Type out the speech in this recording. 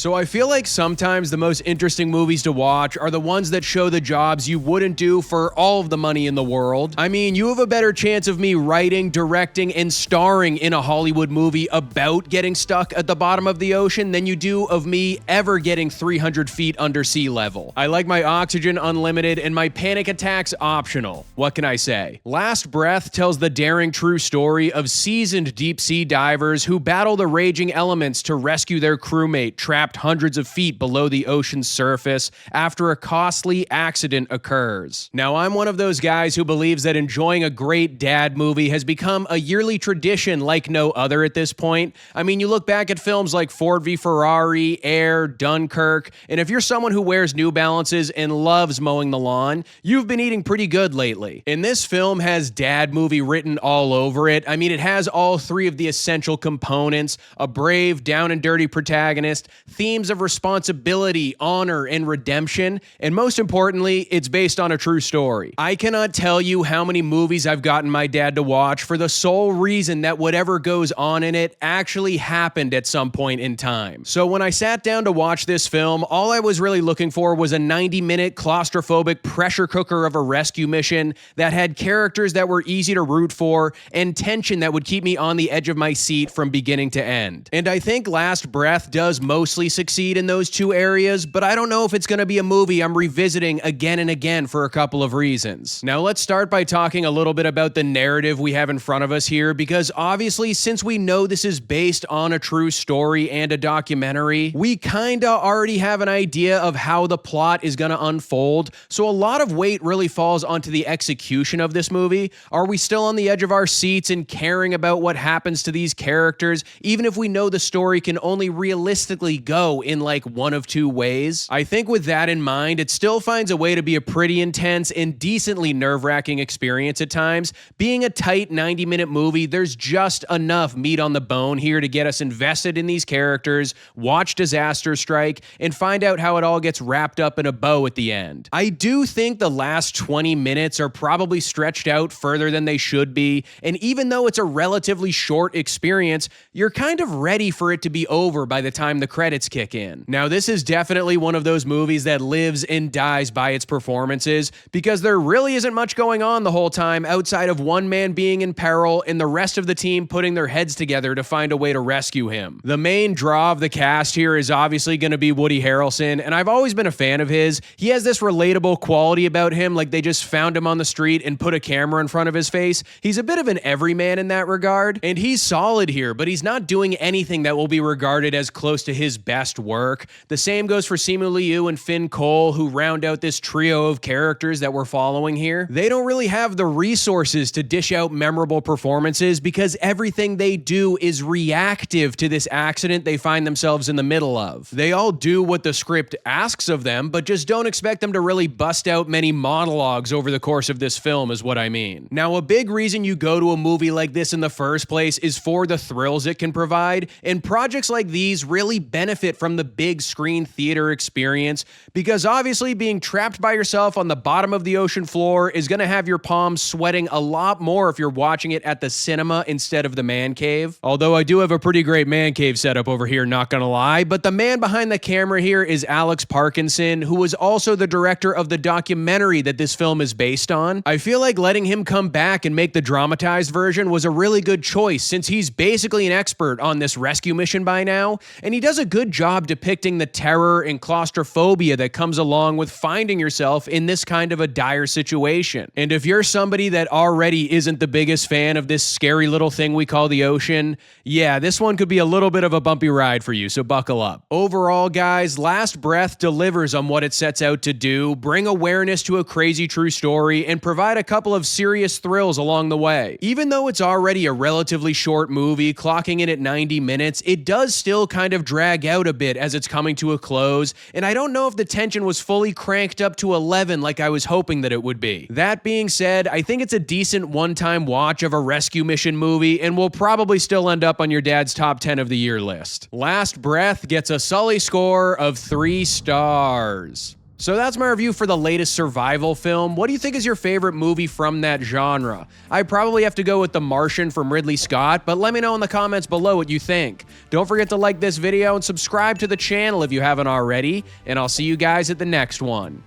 So I feel like sometimes the most interesting movies to watch are the ones that show the jobs you wouldn't do for all of the money in the world. I mean, you have a better chance of me writing, directing, and starring in a Hollywood movie about getting stuck at the bottom of the ocean than you do of me ever getting 300 feet under sea level. I like my oxygen unlimited and my panic attacks optional. What can I say? Last Breath tells the daring true story of seasoned deep sea divers who battle the raging elements to rescue their crewmate trapped hundreds of feet below the ocean's surface after a costly accident occurs. Now, I'm one of those guys who believes that enjoying a great dad movie has become a yearly tradition like no other at this point. I mean, you look back at films like Ford v Ferrari, Air, Dunkirk, and if you're someone who wears New Balances and loves mowing the lawn, you've been eating pretty good lately. And this film has dad movie written all over it. I mean, it has all three of the essential components: a brave, down and dirty protagonist, themes of responsibility, honor, and redemption, and most importantly, it's based on a true story. I cannot tell you how many movies I've gotten my dad to watch for the sole reason that whatever goes on in it actually happened at some point in time. So when I sat down to watch this film, all I was really looking for was a 90-minute claustrophobic pressure cooker of a rescue mission that had characters that were easy to root for and tension that would keep me on the edge of my seat from beginning to end. And I think Last Breath does mostly succeed in those two areas, but I don't know if it's going to be a movie I'm revisiting again and again for a couple of reasons. Now let's start by talking a little bit about the narrative we have in front of us here, because obviously since we know this is based on a true story and a documentary, we kinda already have an idea of how the plot is going to unfold, so a lot of weight really falls onto the execution of this movie. Are we still on the edge of our seats and caring about what happens to these characters, even if we know the story can only realistically go in like one of two ways? I think with that in mind, it still finds a way to be a pretty intense and decently nerve-wracking experience at times. Being a tight 90-minute movie, there's just enough meat on the bone here to get us invested in these characters, watch disaster strike, and find out how it all gets wrapped up in a bow at the end. I do think the last 20 minutes are probably stretched out further than they should be, and even though it's a relatively short experience, you're kind of ready for it to be over by the time the credits kick in. Now, this is definitely one of those movies that lives and dies by its performances, because there really isn't much going on the whole time outside of one man being in peril and the rest of the team putting their heads together to find a way to rescue him. The main draw of the cast here is obviously going to be Woody Harrelson, and I've always been a fan of his. He has this relatable quality about him, like they just found him on the street and put a camera in front of his face. He's a bit of an everyman in that regard, and he's solid here, but he's not doing anything that will be regarded as close to his best work. The same goes for Simu Liu and Finn Cole, who round out this trio of characters that we're following here. They don't really have the resources to dish out memorable performances because everything they do is reactive to this accident they find themselves in the middle of. They all do what the script asks of them, but just don't expect them to really bust out many monologues over the course of this film is what I mean. Now, a big reason you go to a movie like this in the first place is for the thrills it can provide, and projects like these really benefit from the big screen theater experience, because obviously being trapped by yourself on the bottom of the ocean floor is going to have your palms sweating a lot more if you're watching it at the cinema instead of the man cave. Although I do have a pretty great man cave setup over here, not gonna lie, but the man behind the camera here is Alex Parkinson, who was also the director of the documentary that this film is based on. I feel like letting him come back and make the dramatized version was a really good choice, since he's basically an expert on this rescue mission by now, and he does a good job depicting the terror and claustrophobia that comes along with finding yourself in this kind of a dire situation. And if you're somebody that already isn't the biggest fan of this scary little thing we call the ocean, yeah, this one could be a little bit of a bumpy ride for you, so buckle up. Overall, guys, Last Breath delivers on what it sets out to do: bring awareness to a crazy true story and provide a couple of serious thrills along the way. Even though it's already a relatively short movie, clocking in at 90 minutes, it does still kind of drag out a bit as it's coming to a close, and I don't know if the tension was fully cranked up to 11 like I was hoping that it would be. That being said, I think it's a decent one-time watch of a rescue mission movie, and will probably still end up on your dad's top 10 of the year list. Last Breath gets a Sully score of 3 stars. So that's my review for the latest survival film. What do you think is your favorite movie from that genre? I probably have to go with The Martian from Ridley Scott, but let me know in the comments below what you think. Don't forget to like this video and subscribe to the channel if you haven't already, and I'll see you guys at the next one.